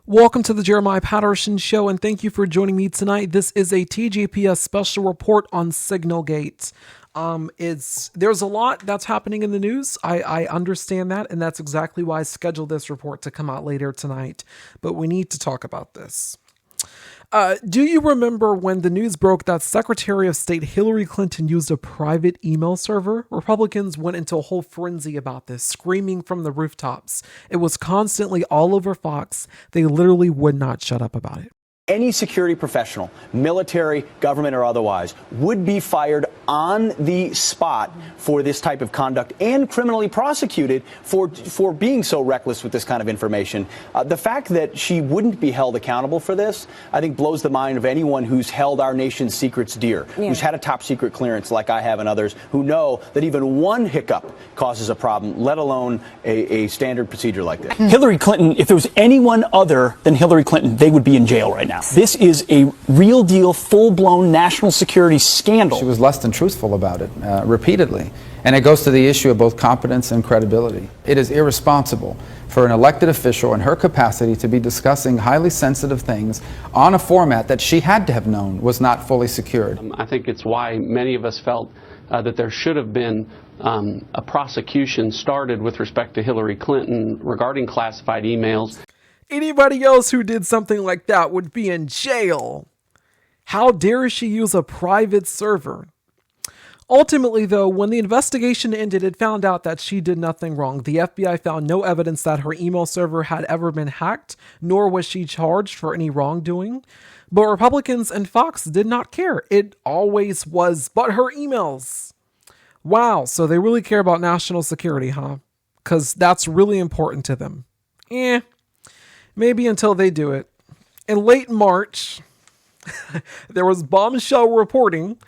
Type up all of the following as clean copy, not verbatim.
Welcome to the Jeremiah Patterson Show, and thank you for joining me tonight. This is a TJPS special report on Signalgate. There's a lot that's happening in the news. I understand that, and that's exactly why I scheduled this report to come out later tonight. But we need to talk about this. Do you remember when the news broke that Secretary of State Hillary Clinton used a private email server? Republicans went into a whole frenzy about this, screaming from the rooftops. It was constantly all over Fox. They literally would not shut up about it. Any security professional, military, government, or otherwise, would be fired on the spot for this type of conduct and criminally prosecuted for being so reckless with this kind of information. The fact that she wouldn't be held accountable for this, I think, blows the mind of anyone who's held our nation's secrets dear, who's had a top secret clearance like I have and others, who know that even one hiccup causes a problem, let alone a standard procedure like this. Hillary Clinton, if there was anyone other than Hillary Clinton, they would be in jail right now. This is a real deal, full-blown national security scandal. She was less than truthful about it repeatedly. And it goes to the issue of both competence and credibility. It is irresponsible for an elected official in her capacity to be discussing highly sensitive things on a format that she had to have known was not fully secured. I think it's why many of us felt that there should have been a prosecution started with respect to Hillary Clinton regarding classified emails. Anybody else who did something like that would be in jail. How dare she use a private server? Ultimately, though, when the investigation ended, it found out that she did nothing wrong. The FBI found no evidence that her email server had ever been hacked, nor was she charged for any wrongdoing. But Republicans and Fox did not care. It always was but her emails. Wow, so they really care about national security, huh? Because that's really important to them. Maybe until they do it. In late March, there was bombshell reporting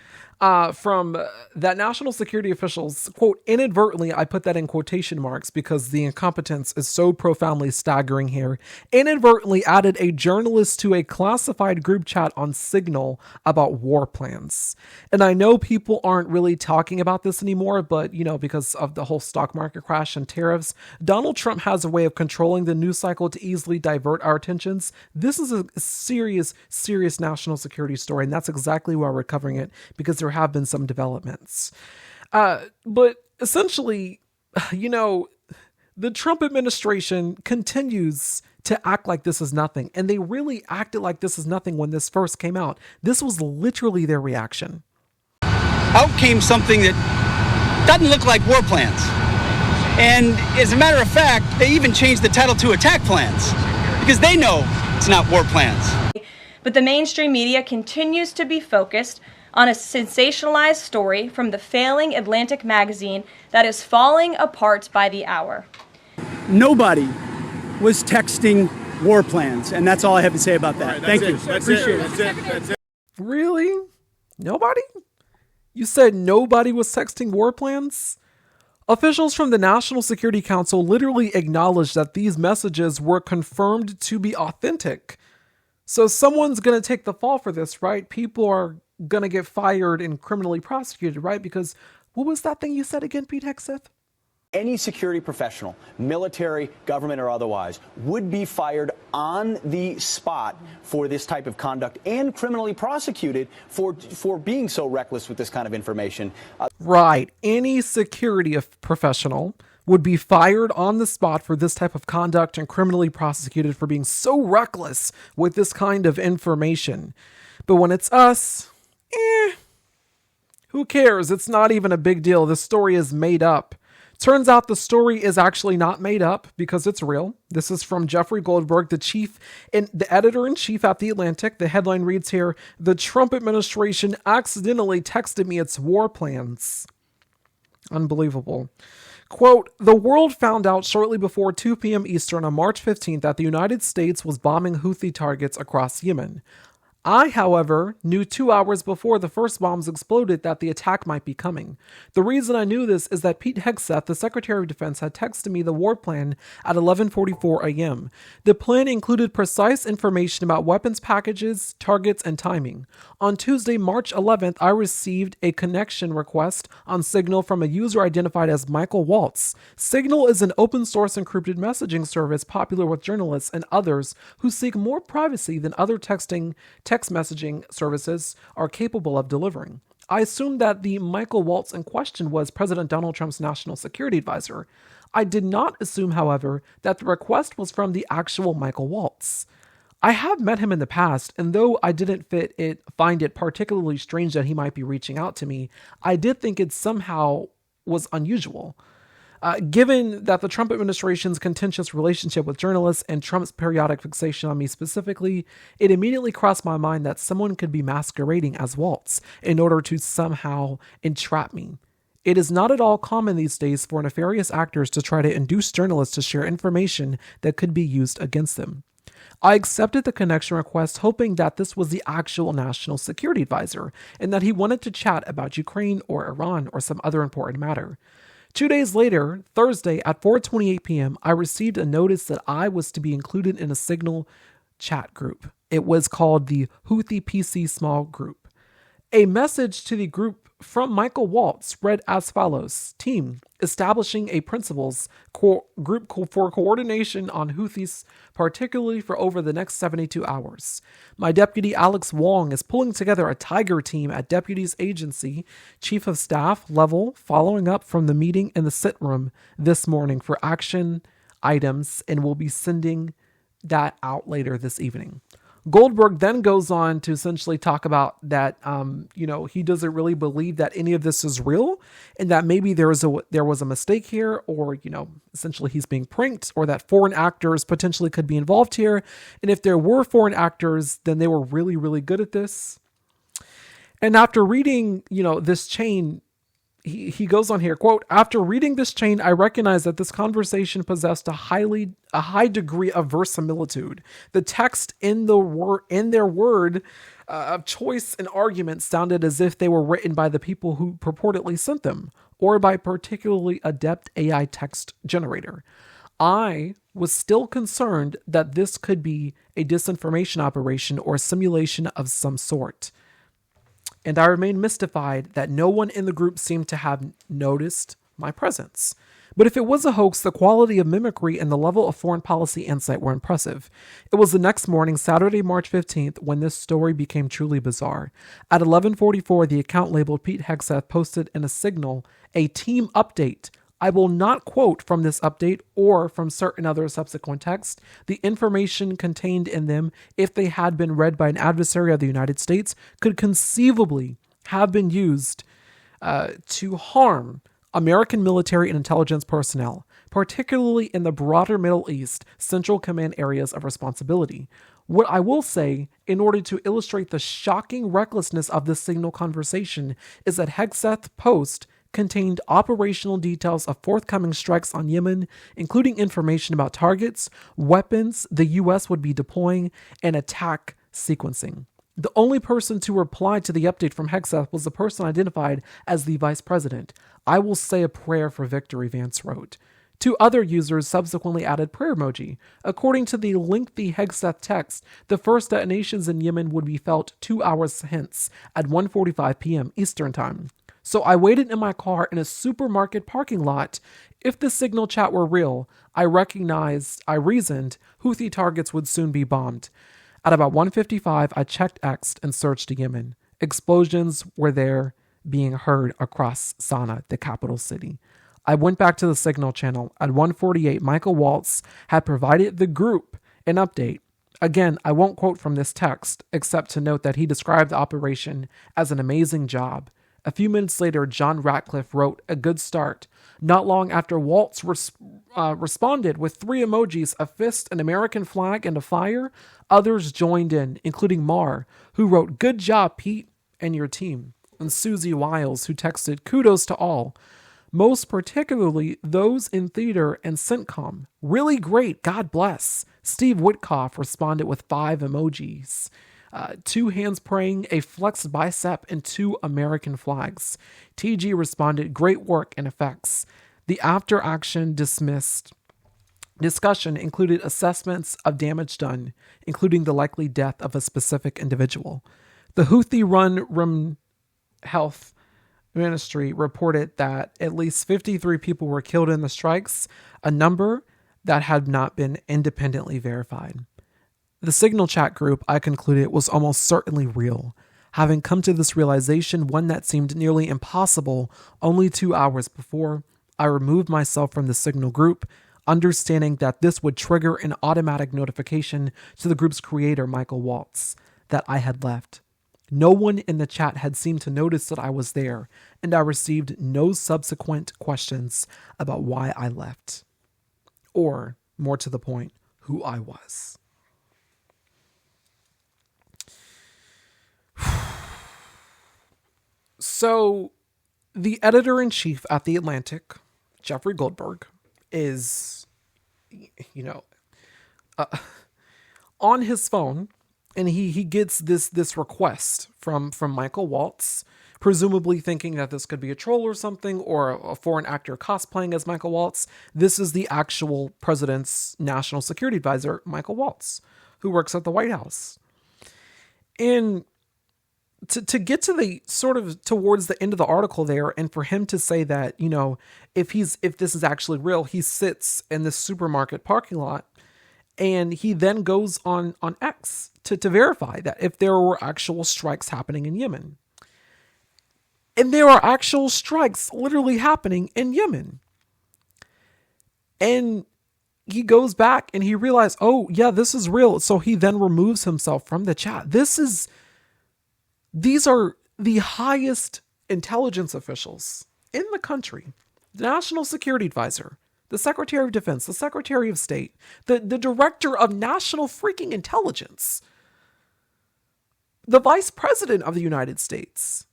from that national security officials, quote, inadvertently, I put that in quotation marks because the incompetence is so profoundly staggering here, inadvertently added a journalist to a classified group chat on Signal about war plans. And I know people aren't really talking about this anymore, but, because of the whole stock market crash and tariffs, Donald Trump has a way of controlling the news cycle to easily divert our attentions. This is a serious, serious national security story, and that's exactly why we're covering it, because there have been some developments. But essentially, the Trump administration continues to act like this is nothing. And they really acted like this is nothing when this first came out. This was literally their reaction. Out came something that doesn't look like war plans. And as a matter of fact, they even changed the title to attack plans because they know it's not war plans. But the mainstream media continues to be focused on a sensationalized story from the failing Atlantic magazine that is falling apart by the hour. Nobody was texting war plans, and that's all I have to say about that. Thank you. Appreciate it. That's it. Really? Nobody? You said nobody was texting war plans? Officials from the National Security Council literally acknowledged that these messages were confirmed to be authentic. So someone's going to take the fall for this, right? People are going to get fired and criminally prosecuted, right? Because what was that thing you said again, Pete Hegseth? Any security professional, military, government, or otherwise, would be fired on the spot for this type of conduct and criminally prosecuted for being so reckless with this kind of information. Right. Any security professional would be fired on the spot for this type of conduct and criminally prosecuted for being so reckless with this kind of information. But when it's us, who cares? It's not even a big deal. This story is made up. Turns out the story is actually not made up because it's real. This is from Jeffrey Goldberg, the editor-in-chief at The Atlantic. The headline reads here, "The Trump administration accidentally texted me its war plans." Unbelievable. Quote, "The world found out shortly before 2 p.m. Eastern on March 15th that the United States was bombing Houthi targets across Yemen. I, however, knew 2 hours before the first bombs exploded that the attack might be coming. The reason I knew this is that Pete Hegseth, the Secretary of Defense, had texted me the war plan at 11:44 a.m. The plan included precise information about weapons packages, targets, and timing. On Tuesday, March 11th, I received a connection request on Signal from a user identified as Michael Waltz. Signal is an open-source encrypted messaging service popular with journalists and others who seek more privacy than other text messaging services are capable of delivering. I assumed that the Michael Waltz in question was President Donald Trump's national security advisor. I did not assume, however, that the request was from the actual Michael Waltz. I have met him in the past, and though I didn't find it particularly strange that he might be reaching out to me, I did think it somehow was unusual. Given that the Trump administration's contentious relationship with journalists and Trump's periodic fixation on me specifically, it immediately crossed my mind that someone could be masquerading as Waltz in order to somehow entrap me. It is not at all common these days for nefarious actors to try to induce journalists to share information that could be used against them. I accepted the connection request, hoping that this was the actual national security advisor and that he wanted to chat about Ukraine or Iran or some other important matter. 2 days later, Thursday at 4:28 p.m., I received a notice that I was to be included in a Signal chat group. It was called the Houthi PC Small Group. A message to the group from Michael Waltz read as follows: Team, establishing a principles group for coordination on Houthis, particularly for over the next 72 hours. My deputy Alex Wong is pulling together a Tiger team at Deputy's Agency Chief of Staff level, following up from the meeting in the sit room this morning for action items, and will be sending that out later this evening. Goldberg then goes on to essentially talk about that, he doesn't really believe that any of this is real, and that maybe there was a mistake here, or, essentially he's being pranked, or that foreign actors potentially could be involved here. And if there were foreign actors, then they were really, really good at this. And after reading, this chain, he goes on here, quote, after reading this chain, I recognize that this conversation possessed a high degree of verisimilitude. The text in their word of choice and argument sounded as if they were written by the people who purportedly sent them, or by a particularly adept AI text generator. I was still concerned that this could be a disinformation operation or a simulation of some sort. And I remain mystified that no one in the group seemed to have noticed my presence. But if it was a hoax, the quality of mimicry and the level of foreign policy insight were impressive. It was the next morning, Saturday, March 15th, when this story became truly bizarre. At 11:44, the account labeled Pete Hegseth posted in a Signal a team update. I will not quote from this update or from certain other subsequent texts. The information contained in them, if they had been read by an adversary of the United States, could conceivably have been used to harm American military and intelligence personnel, particularly in the broader Middle East Central Command areas of responsibility. What I will say, in order to illustrate the shocking recklessness of this Signal conversation, is that Hegseth's post contained operational details of forthcoming strikes on Yemen, including information about targets, weapons the U.S. would be deploying, and attack sequencing. The only person to reply to the update from Hegseth was the person identified as the vice president. I will say a prayer for victory, Vance wrote. 2 other users subsequently added prayer emoji. According to the lengthy Hegseth text, the first detonations in Yemen would be felt 2 hours hence at 1:45 p.m. Eastern Time. So I waited in my car in a supermarket parking lot. If the Signal chat were real, I reasoned Houthi targets would soon be bombed. At about 1:55, I checked X and searched Yemen. Explosions were there being heard across Sana'a, the capital city. I went back to the Signal channel. At 1:48, Michael Waltz had provided the group an update. Again, I won't quote from this text, except to note that he described the operation as an amazing job. A few minutes later, John Ratcliffe wrote, a good start. Not long after, Waltz responded with 3 emojis, a fist, an American flag, and a fire. Others joined in, including Mar, who wrote, good job, Pete, and your team. And Susie Wiles, who texted, kudos to all. Most particularly those in theater and sitcom. Really great, God bless. Steve Witkoff responded with 5 emojis. 2 hands praying, a flexed bicep, and 2 American flags. TG responded, "Great work and effects." The after-action discussion included assessments of damage done, including the likely death of a specific individual. The Houthi-run Rum Health Ministry reported that at least 53 people were killed in the strikes, a number that had not been independently verified. The Signal chat group, I concluded, was almost certainly real, having come to this realization, one that seemed nearly impossible only 2 hours before. I removed myself from the Signal group, understanding that this would trigger an automatic notification to the group's creator, Michael Waltz, that I had left. No one in the chat had seemed to notice that I was there, and I received no subsequent questions about why I left, or, more to the point, who I was. So, the editor-in-chief at The Atlantic, Jeffrey Goldberg, is, on his phone, and he gets this request from Michael Waltz, presumably thinking that this could be a troll or something, or a foreign actor cosplaying as Michael Waltz. This is the actual president's national security advisor, Michael Waltz, who works at the White House. And to get to the sort of towards the end of the article there, and for him to say that, if this is actually real, he sits in this supermarket parking lot, and he then goes on X to verify that if there were actual strikes happening in Yemen. And there are actual strikes literally happening in Yemen. And he goes back and he realized, oh yeah, this is real. So he then removes himself from the chat. These are the highest intelligence officials in the country. The National Security Advisor, the Secretary of Defense, the Secretary of State, the Director of National freaking Intelligence, the Vice President of the United States,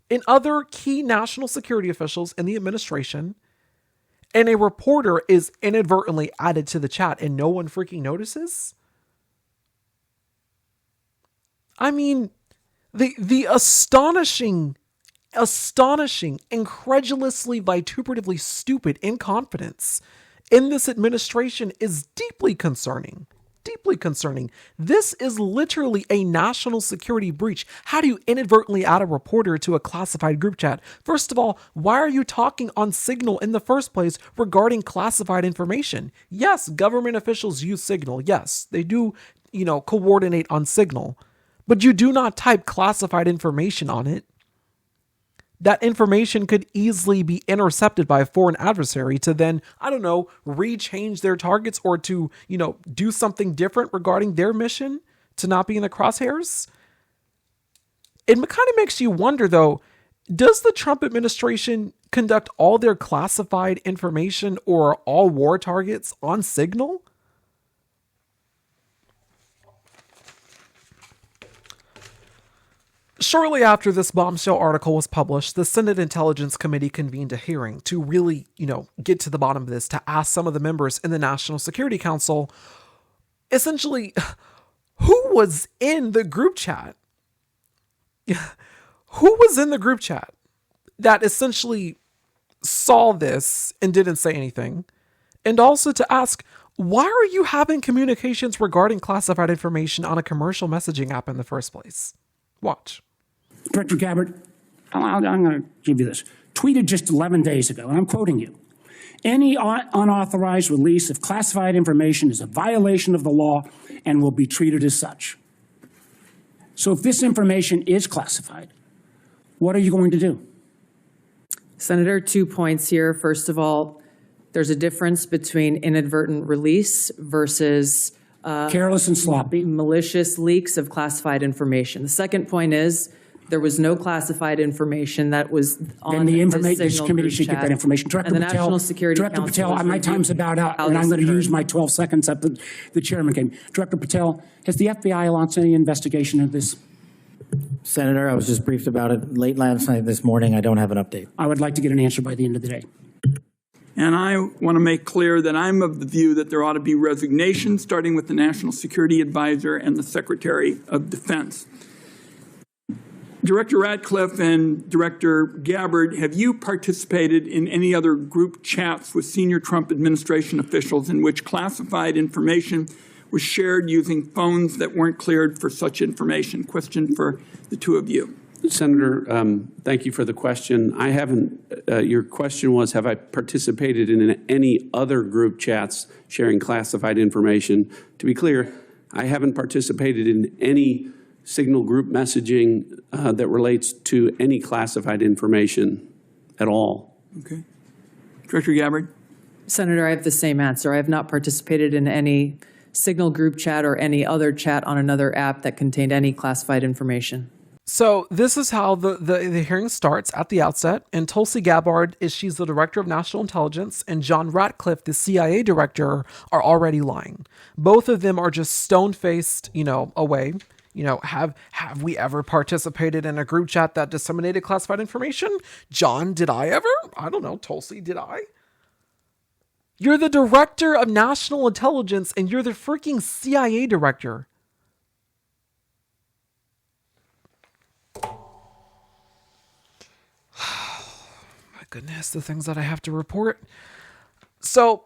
and other key national security officials in the administration, and a reporter is inadvertently added to the chat and no one freaking notices? I mean, the astonishing, incredulously, vituperatively stupid incompetence in this administration is deeply concerning. Deeply concerning. This is literally a national security breach. How do you inadvertently add a reporter to a classified group chat? First of all, why are you talking on Signal in the first place regarding classified information? Yes, government officials use Signal. Yes, they do, coordinate on Signal. But you do not type classified information on it. That information could easily be intercepted by a foreign adversary to then, rechange their targets or to, do something different regarding their mission to not be in the crosshairs. It kind of makes you wonder, though, does the Trump administration conduct all their classified information or all war targets on Signal? Shortly after this bombshell article was published, the Senate Intelligence Committee convened a hearing to really, get to the bottom of this, to ask some of the members in the National Security Council, essentially, who was in the group chat? Who was in the group chat that essentially saw this and didn't say anything? And also to ask, why are you having communications regarding classified information on a commercial messaging app in the first place? Watch. Director Gabbard, I'm going to give you this. Tweeted just 11 days ago, and I'm quoting you. Any unauthorized release of classified information is a violation of the law and will be treated as such. So if this information is classified, what are you going to do? Senator, 2 points here. First of all, there's a difference between inadvertent release versus careless and sloppy, malicious leaks of classified information. The second point is there was no classified information that was on the Signal committee should get that information. Director and the Patel, National Security Director Council Patel, my time's about out, and I'm going to use my 12 seconds up the chairman game. Director Patel, has the FBI launched any investigation of this? Senator, I was just briefed about it late last night, this morning. I don't have an update. I would like to get an answer by the end of the day. And I want to make clear that I'm of the view that there ought to be resignation, starting with the National Security Advisor and the Secretary of Defense. Director Ratcliffe and Director Gabbard, have you participated in any other group chats with senior Trump administration officials in which classified information was shared using phones that weren't cleared for such information? Question for the two of you. Senator, thank you for the question. I haven't, your question was, have I participated in any other group chats sharing classified information? To be clear, I haven't participated in any Signal group messaging that relates to any classified information at all. Okay. Director Gabbard? Senator, I have the same answer. I have not participated in any Signal group chat or any other chat on another app that contained any classified information. So this is how the hearing starts at the outset. And Tulsi Gabbard, she's the Director of National Intelligence, and John Ratcliffe, the CIA Director, are already lying. Both of them are just stone-faced, away. Have we ever participated in a group chat that disseminated classified information? John, did I ever? I don't know. Tulsi, did I? You're the Director of National Intelligence, and you're the freaking CIA Director. My goodness, the things that I have to report. So,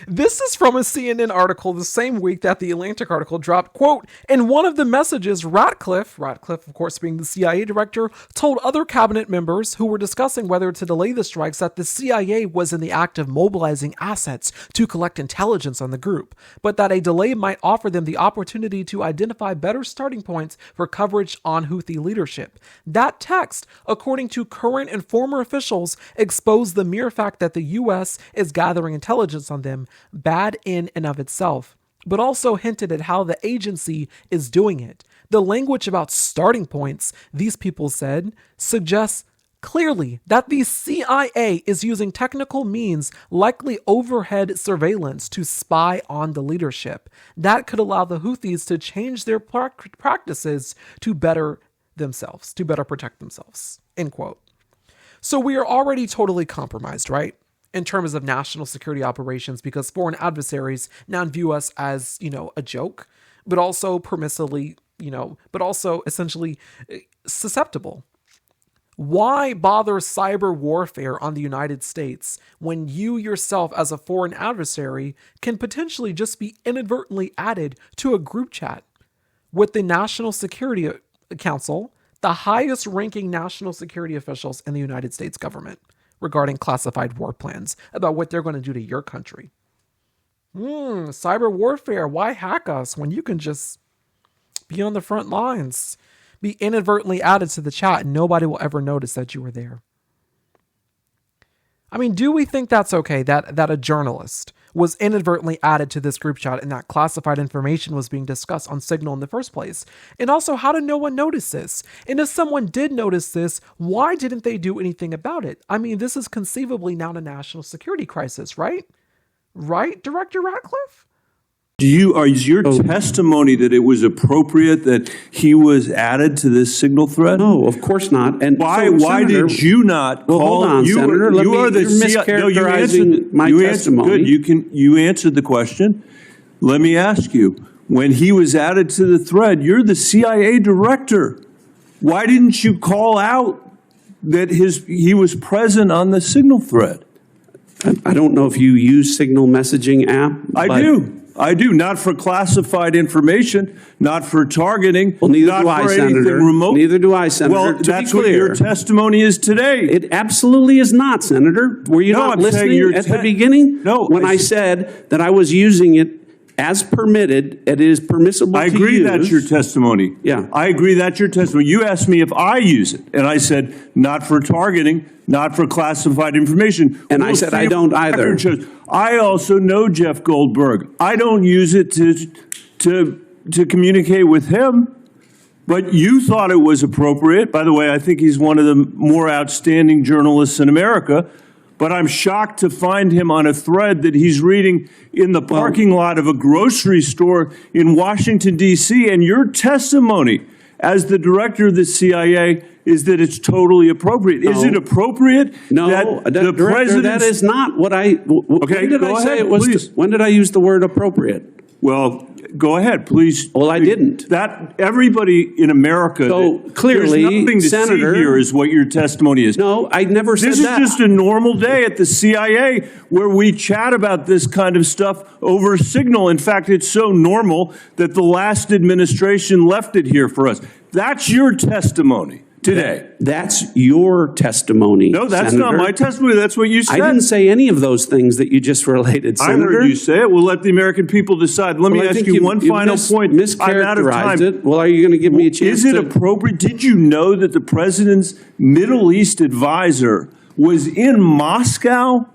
this is from a CNN article the same week that the Atlantic article dropped. Quote, in one of the messages, Ratcliffe, of course being the CIA director, told other cabinet members who were discussing whether to delay the strikes that the CIA was in the act of mobilizing assets to collect intelligence on the group, but that a delay might offer them the opportunity to identify better starting points for coverage on Houthi leadership. That text, according to current and former officials, exposed the mere fact that the U.S. is gathering intelligence on them, bad in and of itself, but also hinted at how the agency is doing it. The language about starting points, these people said, suggests clearly that the CIA is using technical means, likely overhead surveillance, to spy on the leadership. That could allow the Houthis to change their practices to better themselves, to better protect themselves, end quote. So we are already totally compromised, right? In terms of national security operations, because foreign adversaries now view us as, a joke, but also permissively, but also essentially susceptible. Why bother cyber warfare on the United States when you yourself as a foreign adversary can potentially just be inadvertently added to a group chat with the National Security Council, the highest ranking national security officials in the United States government, regarding classified war plans about what they're going to do to your country? Cyber warfare. Why hack us when you can just be on the front lines, be inadvertently added to the chat, and nobody will ever notice that you were there? I mean, do we think that's okay that a journalist was inadvertently added to this group chat and that classified information was being discussed on Signal in the first place? And also, how did no one notice this? And if someone did notice this, why didn't they do anything about it? I mean, this is conceivably now a national security crisis, right? Right, Director Ratcliffe? Is your testimony that it was appropriate that he was added to this Signal thread? No, of course not. And why Senator, did you not call? Hold on, Senator. You're mischaracterizing my testimony. Good. You answered the question. Let me ask you: when he was added to the thread, you're the CIA director. Why didn't you call out that he was present on the Signal thread? I don't know if you use Signal messaging app. I do, not for classified information, not for targeting, well, neither not do I, for Senator. anything remote. Neither do I, Senator. Well, that's what your testimony is today. It absolutely is not, Senator. Were you not listening at the beginning? No. When I said that I was using it as permitted, it is permissible to use. I agree that's your testimony. Yeah. I agree that's your testimony. You asked me if I use it, and I said not for targeting, not for classified information. And I said I don't either. I also know Jeff Goldberg. I don't use it to communicate with him, but you thought it was appropriate. By the way, I think he's one of the more outstanding journalists in America. But I'm shocked to find him on a thread that he's reading in the parking lot of a grocery store in Washington, D.C. And your testimony as the director of the CIA is that it's totally appropriate. Is it appropriate No, that the Director, president? that is not what I. Okay, when did go I say ahead, it was? please. When did I use the word appropriate? Well, go ahead, please. Well, I didn't. That everybody in America. So clearly, there's nothing to Senator, see here is what your testimony is. No, I never said This that. is just a normal day at the CIA where we chat about this kind of stuff over Signal. In fact, it's so normal that the last administration left it here for us. That's your testimony today. That's your testimony. No, that's Senator. not my testimony. That's what you said. I didn't say any of those things that you just related, I Senator. heard you say it. We'll let the American people decide. Let me Well, I ask think you one final point. I'm out of time. Mischaracterized it. Well, are you going to give me a chance Is it to? appropriate? Did you know that the president's Middle East advisor was in Moscow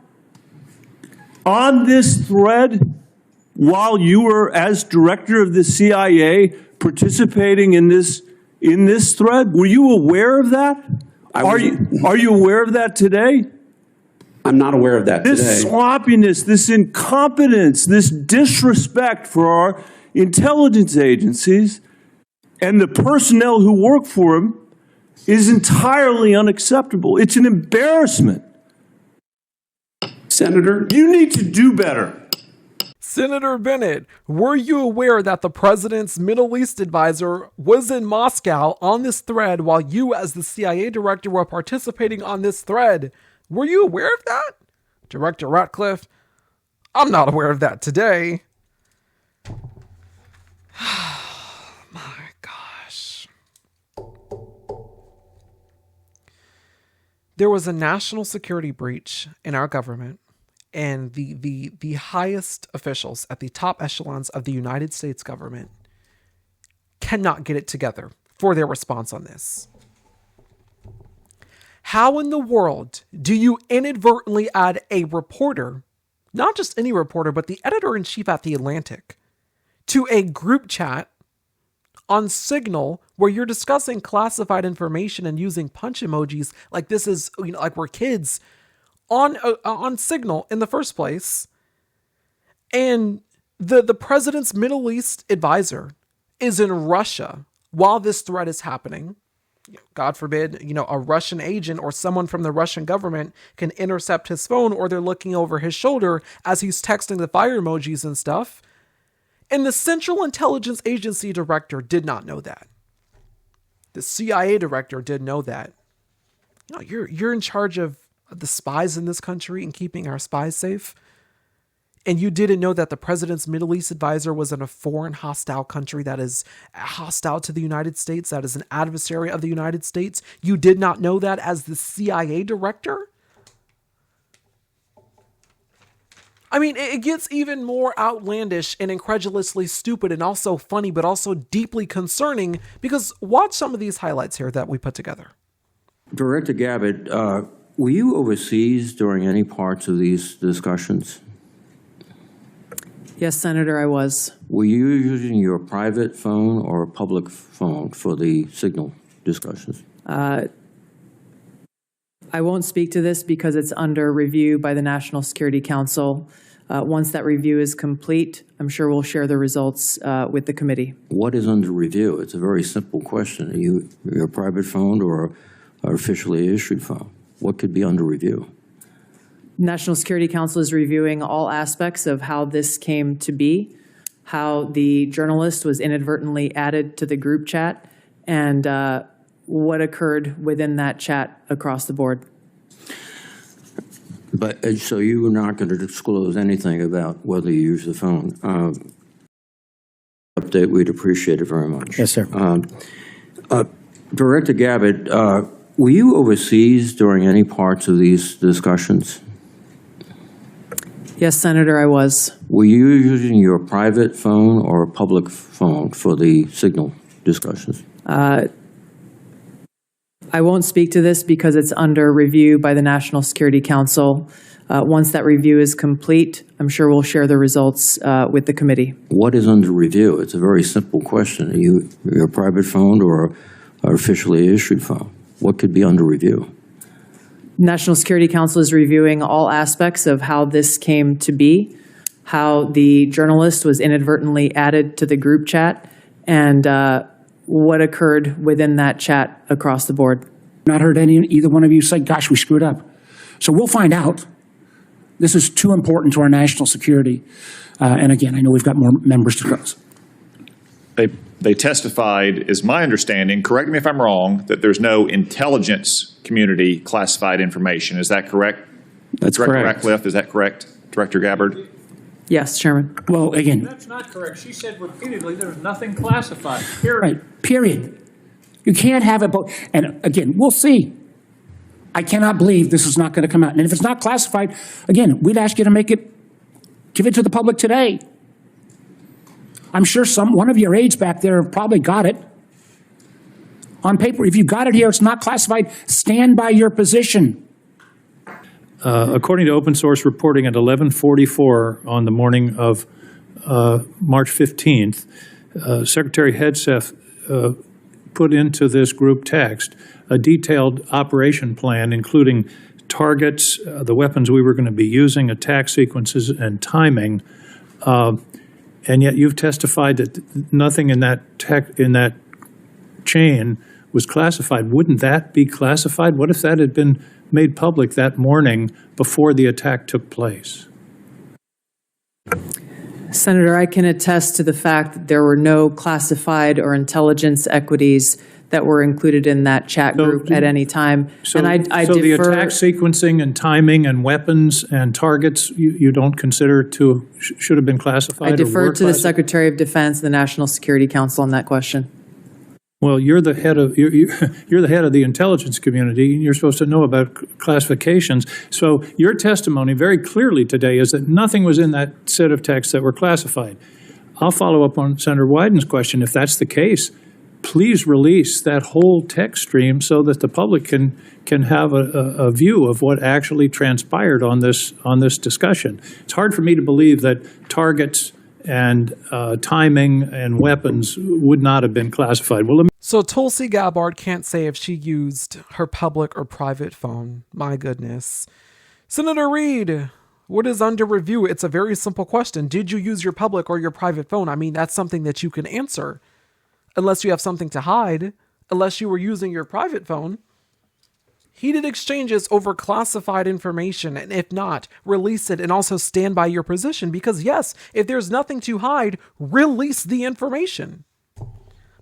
on this thread while you were, as director of the CIA, participating in this thread? Were you aware of that? Are you aware of that today? I'm not aware of that This today. sloppiness, this incompetence, this disrespect for our intelligence agencies and the personnel who work for them is entirely unacceptable. It's an embarrassment. Senator? You need to do better. Senator Bennett, were you aware that the president's Middle East advisor was in Moscow on this thread while you, as the CIA director, were participating on this thread? Were you aware of that? Director Ratcliffe, I'm not aware of that today. My gosh. There was a national security breach in our government. And the highest officials at the top echelons of the United States government cannot get it together for their response on this. How in the world do you inadvertently add a reporter, not just any reporter, but the editor-in-chief at The Atlantic, to a group chat on Signal where you're discussing classified information and using punch emojis like this is, like we're kids, on Signal in the first place, and the president's Middle East advisor is in Russia while this threat is happening. God forbid, a Russian agent or someone from the Russian government can intercept his phone, or they're looking over his shoulder as he's texting the fire emojis and stuff. And the Central Intelligence Agency director did not know that. The CIA director did know that. You're in charge of the spies in this country and keeping our spies safe. And you didn't know that the president's Middle East advisor was in a foreign hostile country that is hostile to the United States, that is an adversary of the United States. You did not know that as the CIA director? I mean, it gets even more outlandish and incredulously stupid and also funny, but also deeply concerning, because watch some of these highlights here that we put together. Director Gabbard, were you overseas during any parts of these discussions? Yes, Senator, I was. Were you using your private phone or a public phone for the Signal discussions? I won't speak to this because it's under review by the National Security Council. Once that review is complete, I'm sure we'll share the results with the committee. What is under review? It's a very simple question. Are you your private phone or an officially issued phone? What could be under review? National Security Council is reviewing all aspects of how this came to be, how the journalist was inadvertently added to the group chat, and what occurred within that chat across the board. But so you were not going to disclose anything about whether you use the phone. Update, we'd appreciate it very much. Yes, sir. Director Gabbard, were you overseas during any parts of these discussions? Yes, Senator, I was. Were you using your private phone or a public phone for the Signal discussions? I won't speak to this because it's under review by the National Security Council. Once that review is complete, I'm sure we'll share the results with the committee. What is under review? It's a very simple question. Are you your private phone or an officially issued phone? What could be under review? National Security Council is reviewing all aspects of how this came to be, how the journalist was inadvertently added to the group chat, and what occurred within that chat across the board. Not heard either one of you say, gosh, we screwed up. So we'll find out. This is too important to our national security. And again, I know we've got more members to close. They testified, is my understanding, correct me if I'm wrong, that there's no intelligence community classified information. Is that correct? That's Director correct. Ratcliffe, is that correct? Director Gabbard? Yes, Chairman. Well, again. That's not correct. She said repeatedly there's nothing classified, period. Right, period. You can't have it both. And again, we'll see. I cannot believe this is not going to come out. And if it's not classified, again, we'd ask you to give it to the public today. I'm sure one of your aides back there have probably got it on paper. If you got it here, it's not classified, stand by your position. According to open source reporting at 11:44 on the morning of March 15th, Secretary Hegseth put into this group text a detailed operation plan, including targets, the weapons we were going to be using, attack sequences, and timing. And yet you've testified that nothing in that chain was classified. Wouldn't that be classified? What if that had been made public that morning before the attack took place? Senator, I can attest to the fact that there were no classified or intelligence equities that were included in that chat group at any time. So, and I so the defer, attack sequencing and timing and weapons and targets you don't consider should have been classified? I defer or to the Secretary of Defense and the National Security Council on that question. Well, you're the head of you're the head of the intelligence community, and you're supposed to know about classifications. So your testimony very clearly today is that nothing was in that set of texts that were classified. I'll follow up on Senator Wyden's question. If that's the case, please release that whole text stream so that the public can have a view of what actually transpired on this discussion. It's hard for me to believe that targets and timing and weapons would not have been classified. Well, so Tulsi Gabbard can't say if she used her public or private phone. My goodness. Senator Reid, what is under review? It's a very simple question. Did you use your public or your private phone? I mean, that's something that you can answer. Unless you have something to hide. Unless you were using your private phone. Heated exchanges over classified information, and if not, release it and also stand by your position, because yes, if there's nothing to hide, release the information.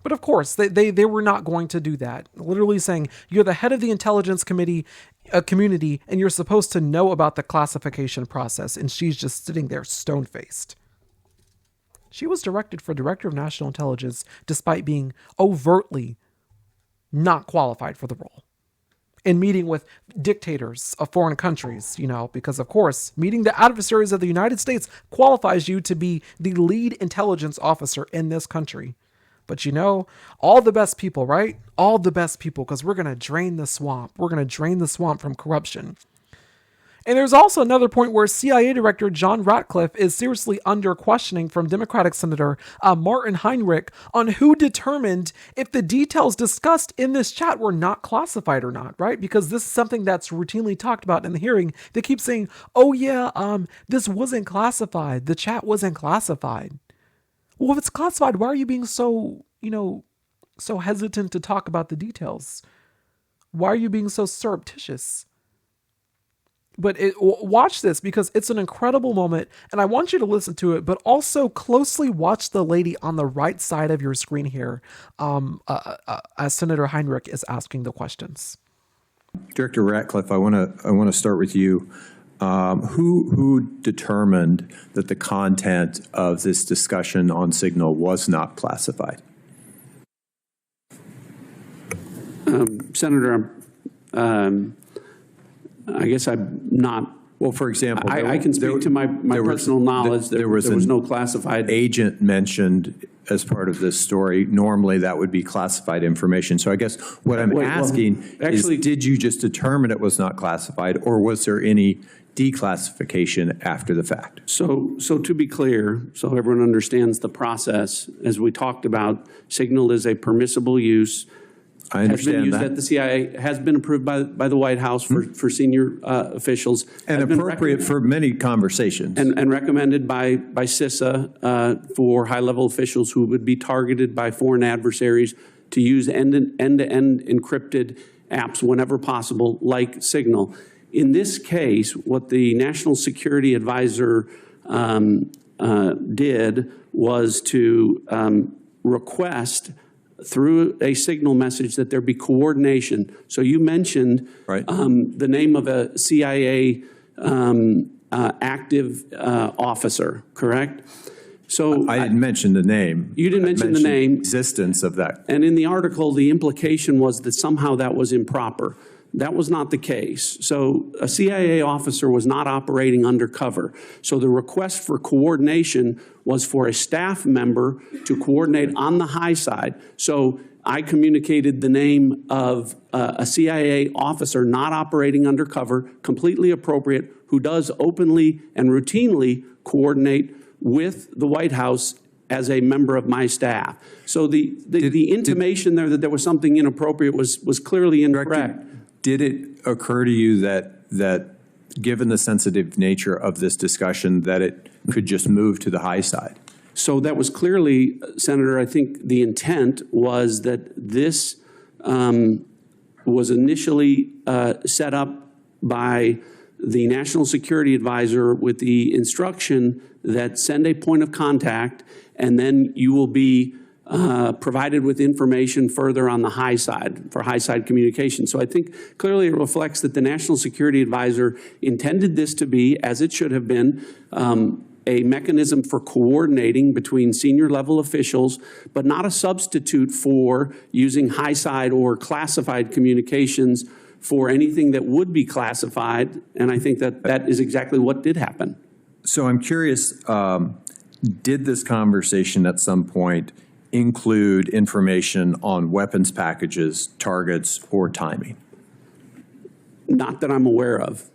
But of course, they were not going to do that. Literally saying, you're the head of the intelligence community, and you're supposed to know about the classification process, and she's just sitting there stone-faced. She was directed for Director of National Intelligence despite being overtly not qualified for the role. In meeting with dictators of foreign countries, because of course, meeting the adversaries of the United States qualifies you to be the lead intelligence officer in this country. But all the best people, right? All the best people, because we're going to drain the swamp. We're going to drain the swamp from corruption. And there's also another point where CIA Director John Ratcliffe is seriously under questioning from Democratic Senator Martin Heinrich on who determined if the details discussed in this chat were not classified or not, right? Because this is something that's routinely talked about in the hearing. They keep saying, oh yeah, this wasn't classified. The chat wasn't classified. Well, if it's classified, why are you being so hesitant to talk about the details? Why are you being so surreptitious? But watch this, because it's an incredible moment, and I want you to listen to it, but also closely watch the lady on the right side of your screen here as Senator Heinrich is asking the questions. Director Ratcliffe, I want to start with you. Who determined that the content of this discussion on Signal was not classified? Senator, I guess I'm not. Well, for example, I can speak to my personal knowledge. There was no classified agent mentioned as part of this story. Normally, that would be classified information. So I guess what I'm asking is, did you just determine it was not classified, or was there any declassification after the fact? So to be clear, so everyone understands the process, as we talked about, Signal is a permissible use. I understand has been used that. at the CIA, has been approved by the White House for senior officials. And appropriate for many conversations. And recommended by CISA for high-level officials who would be targeted by foreign adversaries to use end-to-end encrypted apps whenever possible, like Signal. In this case, what the National Security Advisor did was to request through a Signal message that there be coordination. So you mentioned the name of a CIA active officer, correct? So I didn't mention the name. You didn't mention the name. Existence of that. And in the article, the implication was that somehow that was improper. That was not the case. So a CIA officer was not operating undercover. So the request for coordination was for a staff member to coordinate on the high side. So I communicated the name of a CIA officer not operating undercover, completely appropriate, who does openly and routinely coordinate with the White House as a member of my staff. So the intimation there that there was something inappropriate was clearly incorrect. Did it occur to you that given the sensitive nature of this discussion, that it could just move to the high side? So that was clearly, Senator, I think the intent was that this was initially set up by the National Security Advisor with the instruction that send a point of contact, and then you will be provided with information further on the high side for high side communication. So I think clearly it reflects that the National Security Advisor intended this to be, as it should have been, a mechanism for coordinating between senior level officials, but not a substitute for using high side or classified communications for anything that would be classified. And I think that that is exactly what did happen. So I'm curious, did this conversation at some point include information on weapons packages, targets, or timing? Not that I'm aware of.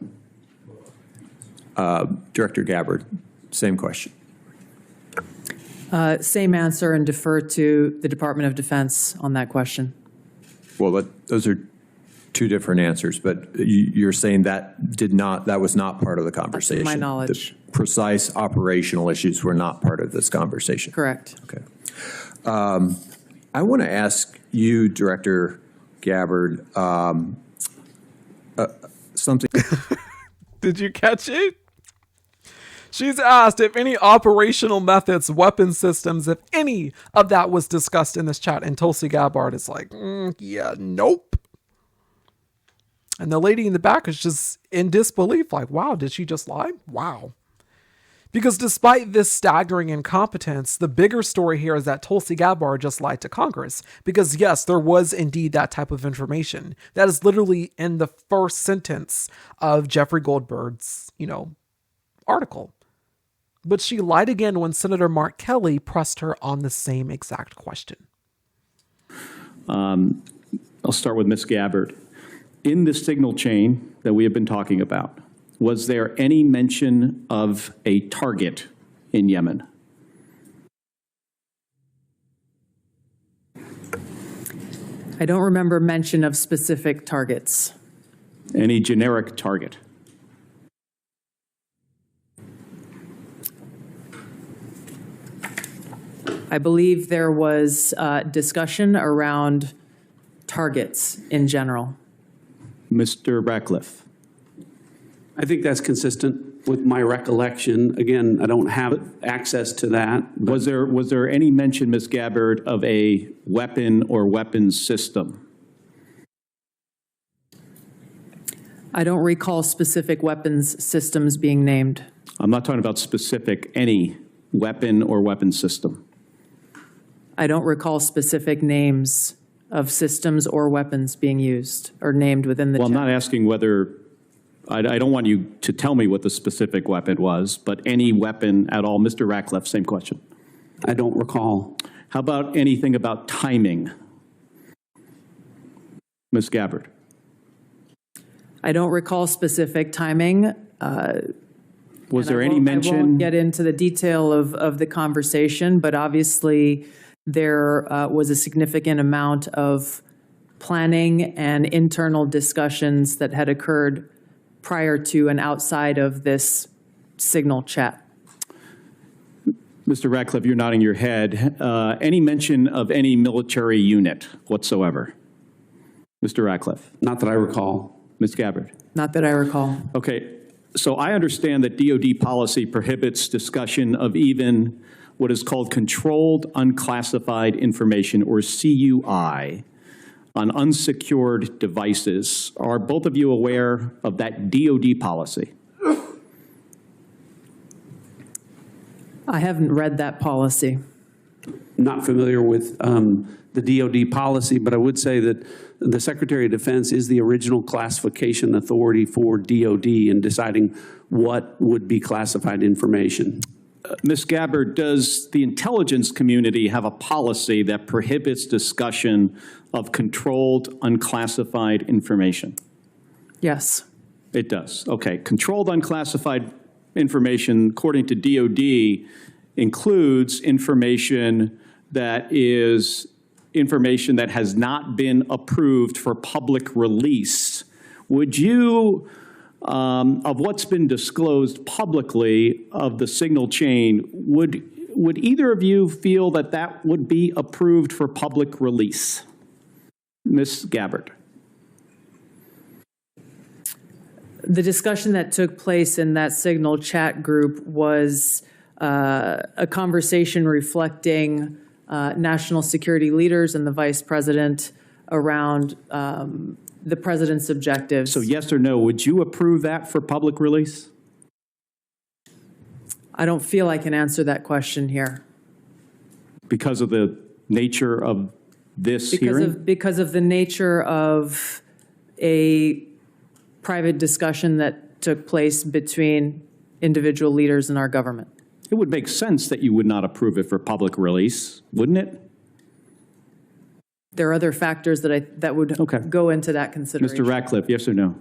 Director Gabbard, same question. Same answer, and defer to the Department of Defense on that question. Well, those are two different answers, but you're saying that was not part of the conversation. To my knowledge. The precise operational issues were not part of this conversation. Correct. Okay. I want to ask you, Director Gabbard, something. Did you catch it? She's asked if any operational methods, weapon systems, if any of that was discussed in this chat. And Tulsi Gabbard is like, yeah, nope. And the lady in the back is just in disbelief, like, wow, did she just lie? Wow. Because despite this staggering incompetence, the bigger story here is that Tulsi Gabbard just lied to Congress. Because yes, there was indeed that type of information. That is literally in the first sentence of Jeffrey Goldberg's, article. But she lied again when Senator Mark Kelly pressed her on the same exact question. I'll start with Ms. Gabbard. In the signal chain that we have been talking about, was there any mention of a target in Yemen? I don't remember mention of specific targets. Any generic target? I believe there was discussion around targets in general. Mr. Ratcliffe. I think that's consistent with my recollection. Again, I don't have access to that. Was there any mention, Ms. Gabbard, of a weapon or weapons system? I don't recall specific weapons systems being named. I'm not talking about specific, any weapon or weapons system. I don't recall specific names of systems or weapons being used or named within the Well, chat. I'm not asking whether, I don't want you to tell me what the specific weapon was, but any weapon at all. Mr. Ratcliffe, same question. I don't recall. How about anything about timing? Ms. Gabbard. I don't recall specific timing. Was there any mention? I won't get into the detail of the conversation, but obviously there was a significant amount of planning and internal discussions that had occurred prior to and outside of this Signal chat. Mr. Ratcliffe, you're nodding your head. Any mention of any military unit whatsoever? Mr. Ratcliffe? Not that I recall. Ms. Gabbard? Not that I recall. Okay, so I understand that DoD policy prohibits discussion of even what is called controlled unclassified information, or CUI, on unsecured devices. Are both of you aware of that DoD policy? I haven't read that policy. Not familiar with the DoD policy, but I would say that the Secretary of Defense is the original classification authority for DoD in deciding what would be classified information. Ms. Gabbard, does the intelligence community have a policy that prohibits discussion of controlled unclassified information? Yes. It does. Okay. Controlled unclassified information, according to DoD, includes information that is information that has not been approved for public release. Would you, of what's been disclosed publicly of the signal chain, would either of you feel that that would be approved for public release? Ms. Gabbard. The discussion that took place in that Signal chat group was a conversation reflecting national security leaders and the vice president around the president's objectives. So yes or no, would you approve that for public release? I don't feel I can answer that question here. Because of the nature of this hearing? Because of the nature of a private discussion that took place between individual leaders in our government. It would make sense that you would not approve it for public release, wouldn't it? There are other factors that would go into that consideration. Mr. Ratcliffe, yes or no?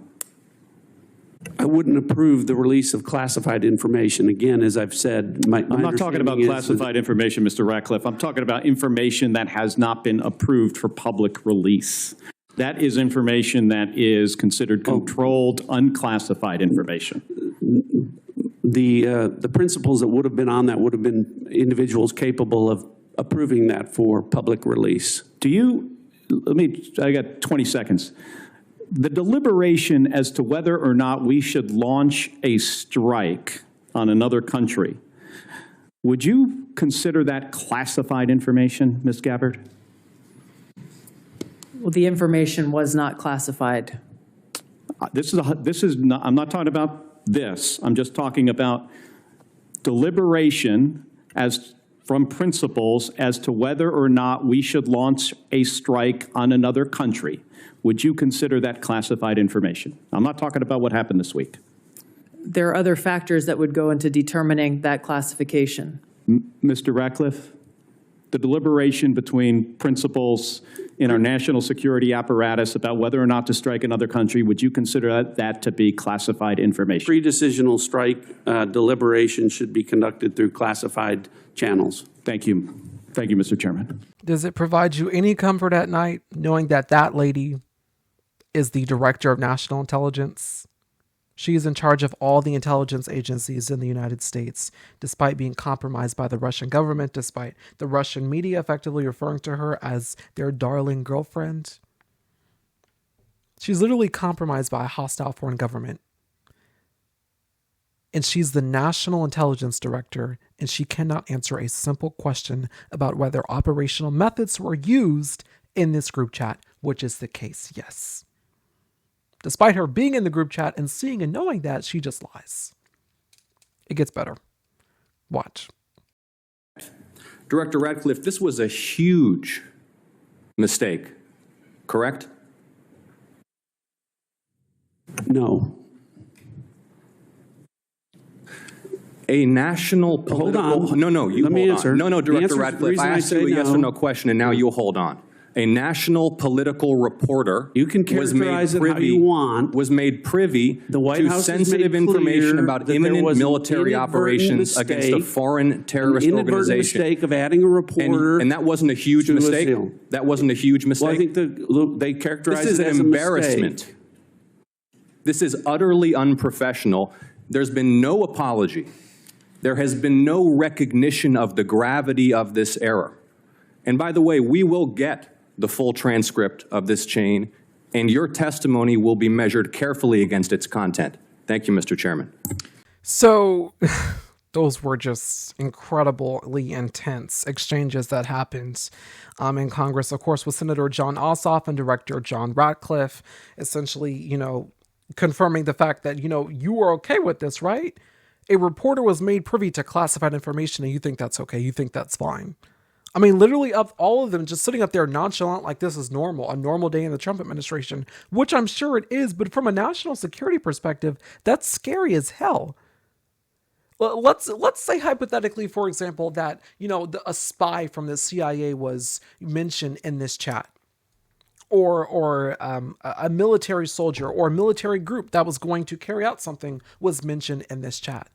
I wouldn't approve the release of classified information. Again, as I've said, I'm not talking about classified information, Mr. Ratcliffe. I'm talking about information that has not been approved for public release. That is information that is considered controlled, unclassified information. The principles that would have been on that would have been individuals capable of approving that for public release. Do you, I got 20 seconds. The deliberation as to whether or not we should launch a strike on another country, would you consider that classified information, Ms. Gabbard? Well, the information was not classified. This is not, I'm not talking about this. I'm just talking about deliberation from principles as to whether or not we should launch a strike on another country. Would you consider that classified information? I'm not talking about what happened this week. There are other factors that would go into determining that classification. Mr. Ratcliffe, the deliberation between principals in our national security apparatus about whether or not to strike another country, would you consider that to be classified information? Pre-decisional strike deliberation should be conducted through classified channels. Thank you. Thank you, Mr. Chairman. Does it provide you any comfort at night knowing that that lady is the director of national intelligence? She is in charge of all the intelligence agencies in the United States, despite being compromised by the Russian government, despite the Russian media effectively referring to her as their darling girlfriend. She's literally compromised by a hostile foreign government. And she's the national intelligence director, and she cannot answer a simple question about whether operational methods were used in this group chat, which is the case, yes. Despite her being in the group chat and seeing and knowing that, she just lies. It gets better. Watch. Director Ratcliffe, this was a huge mistake, correct? No. A national political... Hold on. No, you Let me hold answer. on. No, The Director answer- the Ratcliffe, reason I I asked say you a yes or no- no question, and now you hold on. A national political reporter you can characterize it how you want. Was made privy The White to House has sensitive made information clear about that there imminent was an military inadvertent operations against a mistake, foreign terrorist an inadvertent organization. mistake of adding a reporter. And that wasn't a huge to a mistake? seal. That wasn't a huge mistake? Well, I think they characterize This is it an as a embarrassment. mistake. This is utterly unprofessional. There's been no apology. There has been no recognition of the gravity of this error. And by the way, we will get the full transcript of this chain and your testimony will be measured carefully against its content. Thank you, Mr. Chairman. So those were just incredibly intense exchanges that happened in Congress, of course, with Senator John Ossoff and Director John Ratcliffe, essentially, confirming the fact that, you were okay with this, right? A reporter was made privy to classified information and you think that's okay. You think that's fine. I mean, literally of all of them just sitting up there nonchalant like this is normal, a normal day in the Trump administration, which I'm sure it is. But from a national security perspective, that's scary as hell. Let's say hypothetically, for example, that, a spy from the CIA was mentioned in this chat. Or a military soldier or a military group that was going to carry out something was mentioned in this chat.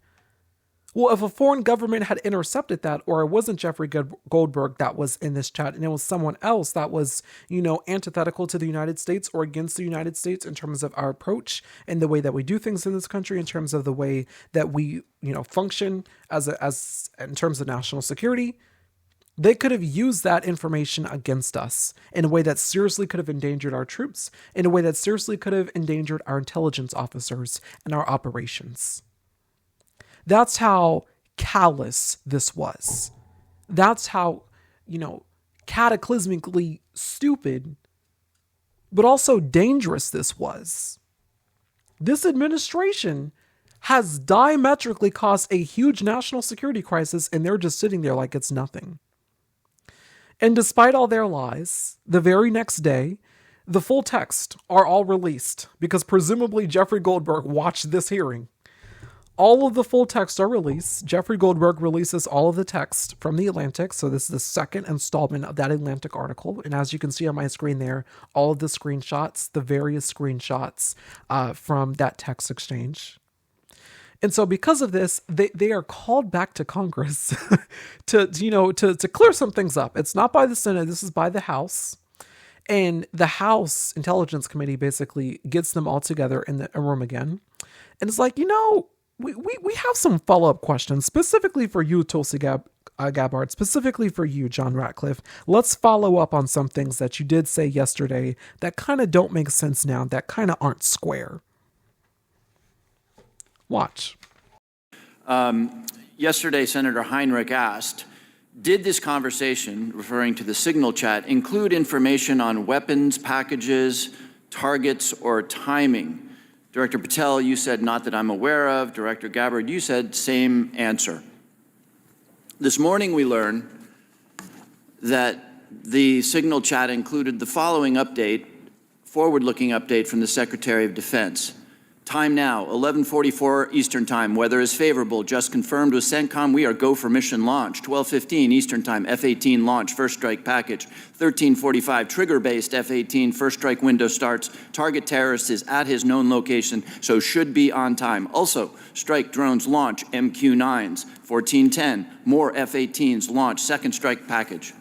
Well, if a foreign government had intercepted that, or it wasn't Jeffrey Goldberg that was in this chat, and it was someone else that was, antithetical to the United States or against the United States in terms of our approach and the way that we do things in this country, in terms of the way that we, function as in terms of national security, they could have used that information against us in a way that seriously could have endangered our troops, in a way that seriously could have endangered our intelligence officers and our operations. That's how callous this was. That's how, cataclysmically stupid, but also dangerous this was. This administration has diametrically caused a huge national security crisis, and they're just sitting there like it's nothing. And despite all their lies, the very next day, the full text are all released because presumably Jeffrey Goldberg watched this hearing. All of the full texts are released. Jeffrey Goldberg releases all of the text from The Atlantic. So this is the second installment of that Atlantic article. And as you can see on my screen there, all of the screenshots, the various screenshots from that text exchange. And so because of this, they are called back to Congress to clear some things up. It's not by the Senate. This is by the House. And the House Intelligence Committee basically gets them all together in a room again. And it's like, we have some follow-up questions, specifically for you, Tulsi Gabbard, specifically for you, John Ratcliffe. Let's follow up on some things that you did say yesterday that kind of don't make sense now, that kind of aren't square. Watch. Yesterday, Senator Heinrich asked, did this conversation, referring to the Signal chat, include information on weapons, packages, targets, or timing? Director Patel, you said not that I'm aware of. Director Gabbard, you said same answer. This morning we learned that the Signal chat included the following update, forward-looking update from the Secretary of Defense. Time now, 11:44 Eastern Time. Weather is favorable. Just confirmed with CENTCOM. We are go for mission launch. 12:15 Eastern Time. F-18 launch. First strike package. 13:45 trigger-based F-18 first strike window starts. Target terrorist is at his known location, so should be on time. Also, strike drones launch. MQ-9s. 14:10 more F-18s launch. Second strike package.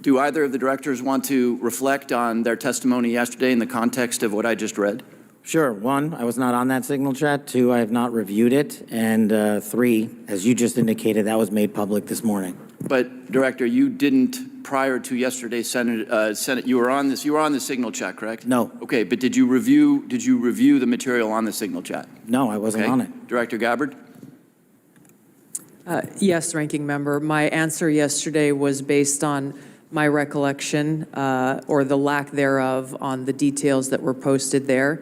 Do either of the directors want to reflect on their testimony yesterday in the context of what I just read? Sure. One, I was not on that Signal chat. Two, I have not reviewed it. And three, as you just indicated, that was made public this morning. But, Director, you didn't, prior to yesterday's Senate, you were on the Signal chat, correct? No. Okay, but did you review the material on the Signal chat? No, I wasn't on it. Director Gabbard? Yes, Ranking Member. My answer yesterday was based on my recollection, or the lack thereof, on the details that were posted there.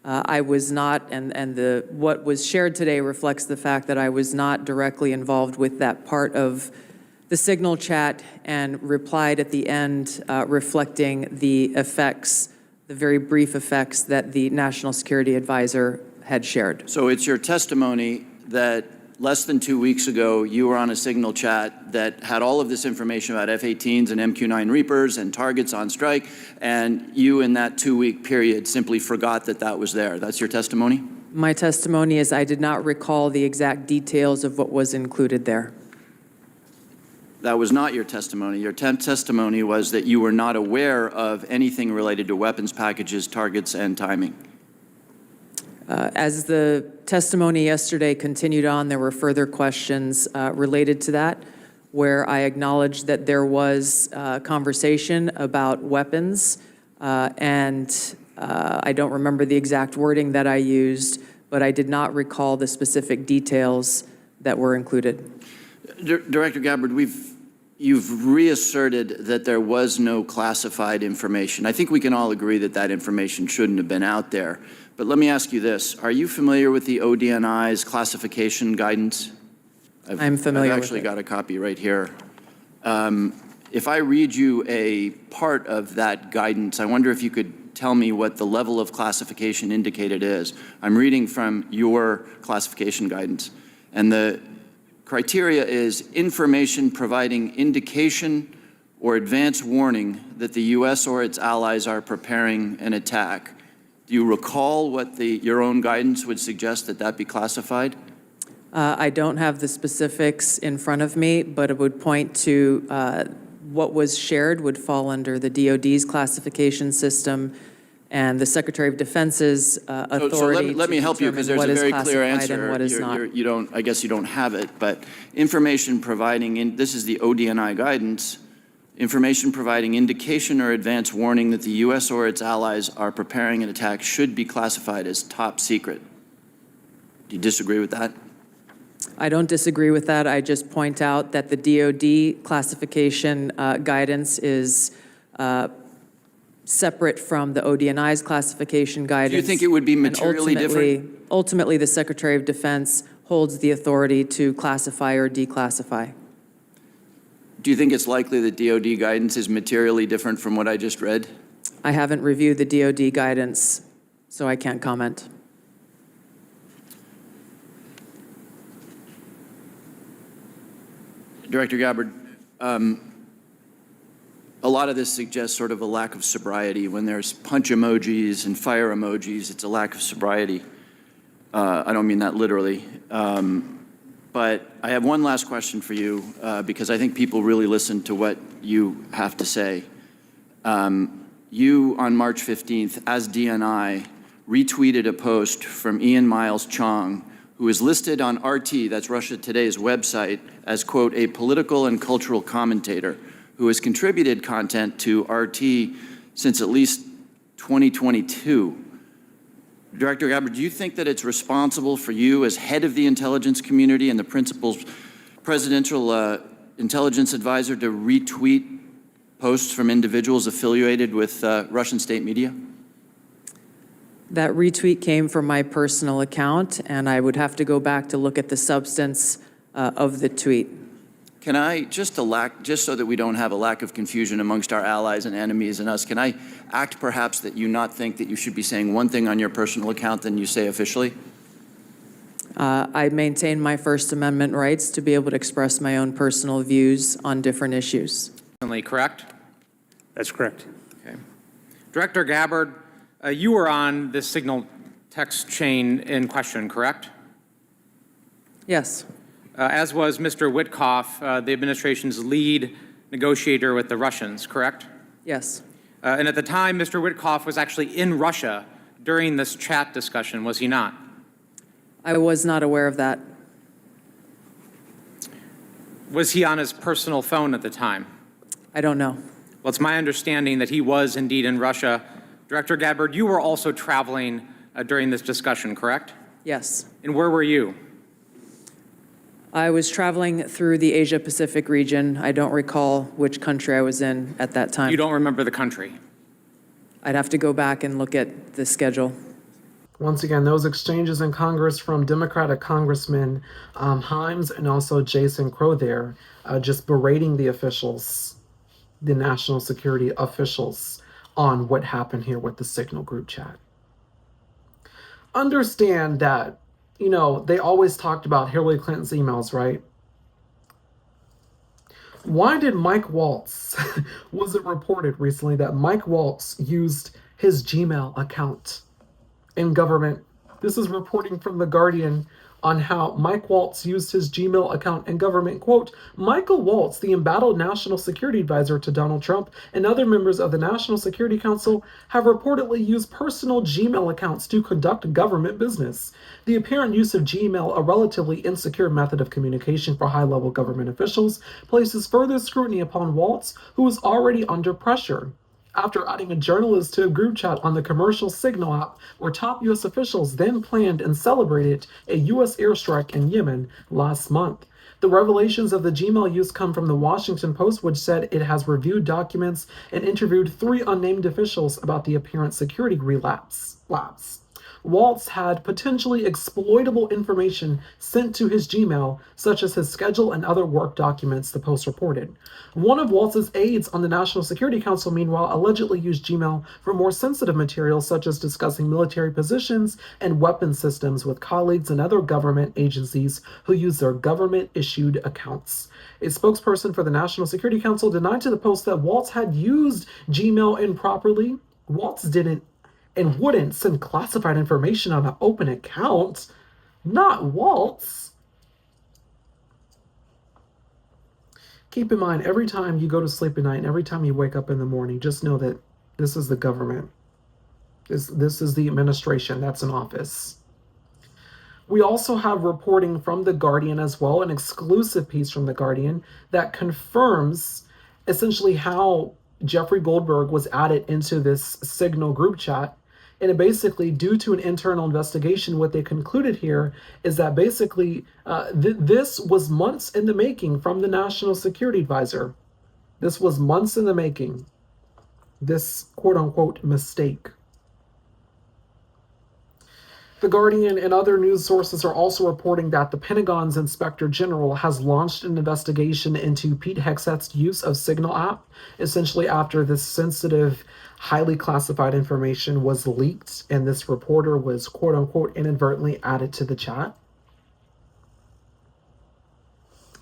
I was not, and what was shared today reflects the fact that I was not directly involved with that part of the Signal chat, and replied at the end reflecting the effects, the very brief effects that the National Security Advisor had shared. So it's your testimony that less than 2 weeks ago, you were on a Signal chat that had all of this information about F-18s and MQ-9 Reapers and targets on strike, and you in that 2-week period simply forgot that that was there. That's your testimony? My testimony is I did not recall the exact details of what was included there. That was not your testimony. Your testimony was that you were not aware of anything related to weapons packages, targets, and timing. As the testimony yesterday continued on, there were further questions related to that. where I acknowledged that there was conversation about weapons, and I don't remember the exact wording that I used, but I did not recall the specific details that were included. Director Gabbard, you've reasserted that there was no classified information. I think we can all agree that that information shouldn't have been out there. But let me ask you this. Are you familiar with the ODNI's classification guidance? I'm familiar with I've actually it. got a copy right here. If I read you a part of that guidance, I wonder if you could tell me what the level of classification indicated is. I'm reading from your classification guidance. And the criteria is information providing indication or advance warning that the U.S. or its allies are preparing an attack. Do you recall what your own guidance would suggest that that be classified? I don't have the specifics in front of me, but it would point to what was shared would fall under the DoD's classification system and the Secretary of Defense's authority. So let me help you, because there's a very clear answer. What is not. I guess you don't have it, but information providing, this is the ODNI guidance, information providing indication or advance warning that the U.S. or its allies are preparing an attack should be classified as top secret. Do you disagree with that? I don't disagree with that. I just point out that the DoD classification guidance is separate from the ODNI's classification guidance. Do you think it would be materially different? Ultimately, the Secretary of Defense holds the authority to classify or declassify. Do you think it's likely that DoD guidance is materially different from what I just read? I haven't reviewed the DoD guidance, so I can't comment. Director Gabbard, a lot of this suggests sort of a lack of sobriety. When there's punch emojis and fire emojis, it's a lack of sobriety. I don't mean that literally. But I have one last question for you, because I think people really listen to what you have to say. You, on March 15th, as DNI, retweeted a post from Ian Miles Chong, who is listed on RT, that's Russia Today's website, as, quote, a political and cultural commentator who has contributed content to RT since at least 2022. Director Gabbard, do you think that it's responsible for you as head of the intelligence community and the principal presidential intelligence advisor to retweet posts from individuals affiliated with Russian state media? That retweet came from my personal account, and I would have to go back to look at the substance of the tweet. Can I, just so that we don't have a lack of confusion amongst our allies and enemies and us, can I act perhaps that you not think that you should be saying one thing on your personal account than you say officially? I maintain my First Amendment rights to be able to express my own personal views on different issues. Correct? That's correct. Okay. Director Gabbard, you were on this signal text chain in question, correct? Yes. As was Mr. Witkoff, the administration's lead negotiator with the Russians, correct? Yes. And at the time, Mr. Witkoff was actually in Russia during this chat discussion, was he not? I was not aware of that. Was he on his personal phone at the time? I don't know. Well, it's my understanding that he was indeed in Russia. Director Gabbard, you were also traveling during this discussion, correct? Yes. And where were you? I was traveling through the Asia-Pacific region. I don't recall which country I was in at that time. You don't remember the country? I'd have to go back and look at the schedule. Once again, those exchanges in Congress from Democratic Congressman Himes and also Jason Crow there, just berating the officials, the national security officials, on what happened here with the Signal group chat. Understand that, you know, they always talked about Hillary Clinton's emails, right? Why did Mike Waltz, was it reported recently that Mike Waltz used his Gmail account in government? This is reporting from The Guardian. on how Mike Waltz used his Gmail account in government. Quote, Michael Waltz, the embattled national security advisor to Donald Trump, and other members of the National Security Council have reportedly used personal Gmail accounts to conduct government business. The apparent use of Gmail, a relatively insecure method of communication for high-level government officials, places further scrutiny upon Waltz, who is already under pressure. After adding a journalist to a group chat on the commercial Signal app, where top U.S. officials then planned and celebrated a U.S. airstrike in Yemen last month. The revelations of the Gmail use come from the Washington Post, which said it has reviewed documents and interviewed 3 unnamed officials about the apparent security lapse. Waltz had potentially exploitable information sent to his Gmail, such as his schedule and other work documents, the Post reported. One of Waltz's aides on the National Security Council, meanwhile, allegedly used Gmail for more sensitive materials, such as discussing military positions and weapon systems with colleagues and other government agencies who use their government-issued accounts. A spokesperson for the National Security Council denied to the Post that Waltz had used Gmail improperly. Waltz didn't and wouldn't send classified information on an open account. Not Waltz. Keep in mind, every time you go to sleep at night and every time you wake up in the morning, just know that this is the government. This is the administration that's in office. We also have reporting from The Guardian as well, an exclusive piece from The Guardian that confirms essentially how Jeffrey Goldberg was added into this Signal group chat. And it basically, due to an internal investigation, what they concluded here is that basically this was months in the making from the National Security Advisor. This was months in the making. This quote-unquote mistake. The Guardian and other news sources are also reporting that the Pentagon's Inspector General has launched an investigation into Pete Hegseth's use of Signal app, essentially after this sensitive, highly classified information was leaked and this reporter was quote-unquote inadvertently added to the chat.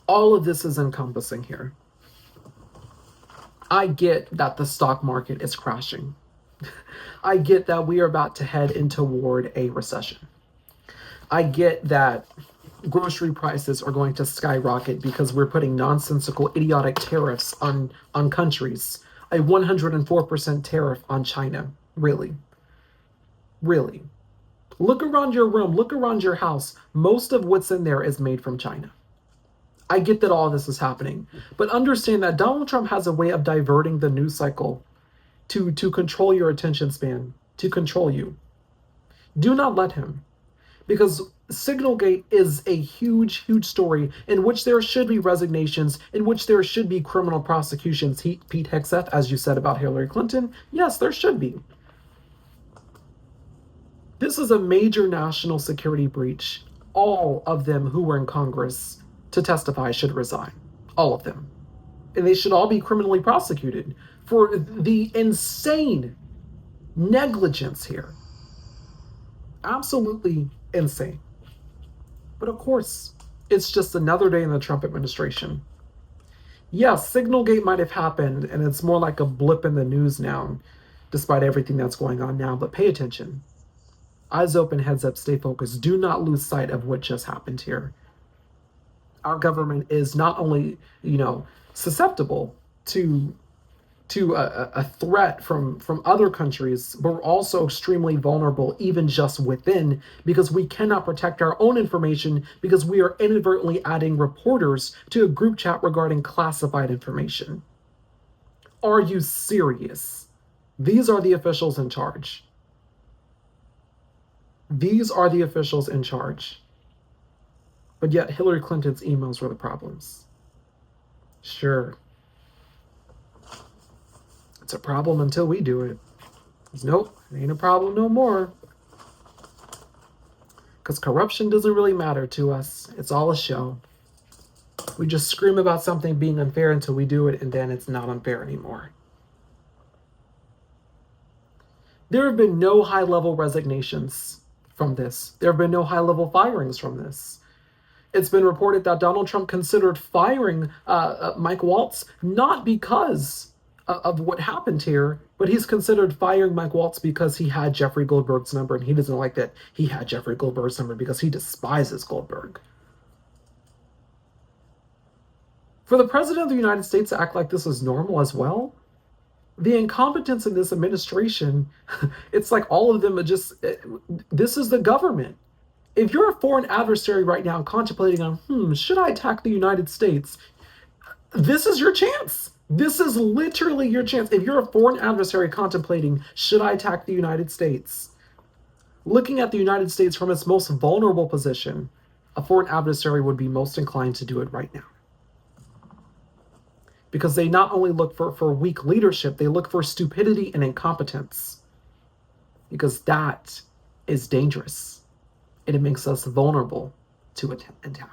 All of this is encompassing here. I get that the stock market is crashing. I get that we are about to head toward a recession. I get that grocery prices are going to skyrocket because we're putting nonsensical, idiotic tariffs on countries. A 104% tariff on China. Really? Really? Look around your room. Look around your house. Most of what's in there is made from China. I get that all this is happening. But understand that Donald Trump has a way of diverting the news cycle to control your attention span, to control you. Do not let him. Because Signalgate is a huge, huge story in which there should be resignations, in which there should be criminal prosecutions. Pete Hegseth, as you said about Hillary Clinton, yes, there should be. This is a major national security breach. All of them who were in Congress to testify should resign. All of them. And they should all be criminally prosecuted for the insane negligence here. Absolutely insane. But of course, it's just another day in the Trump administration. Yes, Signalgate might have happened, and it's more like a blip in the news now, despite everything that's going on now. But pay attention. Eyes open, heads up, stay focused. Do not lose sight of what just happened here. Our government is not only, susceptible to a threat from other countries, but we're also extremely vulnerable, even just within, because we cannot protect our own information because we are inadvertently adding reporters to a group chat regarding classified information. Are you serious? These are the officials in charge. These are the officials in charge. But yet Hillary Clinton's emails were the problems. Sure. It's a problem until we do it. Nope, it ain't a problem no more. Because corruption doesn't really matter to us. It's all a show. We just scream about something being unfair until we do it, and then it's not unfair anymore. There have been no high-level resignations from this. There have been no high-level firings from this. It's been reported that Donald Trump considered firing Mike Waltz not because of what happened here, but he's considered firing Mike Waltz because he had Jeffrey Goldberg's number, and he doesn't like that he had Jeffrey Goldberg's number because he despises Goldberg. For the President of the United States to act like this is normal as well, the incompetence in this administration, it's like all of them are just, this is the government. If you're a foreign adversary right now contemplating on, should I attack the United States? This is your chance. This is literally your chance. If you're a foreign adversary contemplating, should I attack the United States? Looking at the United States from its most vulnerable position, a foreign adversary would be most inclined to do it right now. Because they not only look for weak leadership, they look for stupidity and incompetence. Because that is dangerous. And it makes us vulnerable to attack.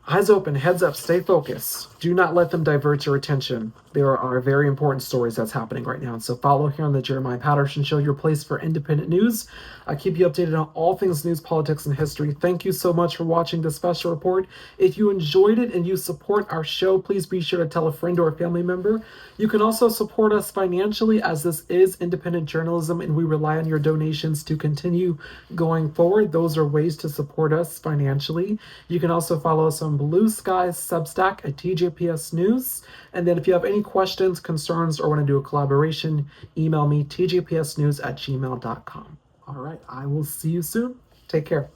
Eyes open, heads up, stay focused. Do not let them divert your attention. There are very important stories that's happening right now. And so follow here on the Jeremiah Patterson Show, your place for independent news. I keep you updated on all things news, politics, and history. Thank you so much for watching this special report. If you enjoyed it and you support our show, please be sure to tell a friend or a family member. You can also support us financially, as this is independent journalism and we rely on your donations to continue going forward. Those are ways to support us financially. You can also follow us on Blue Sky's Substack at tjpsnews. And then if you have any questions, concerns, or want to do a collaboration, email me tjpsnews@gmail.com. All right, I will see you soon. Take care.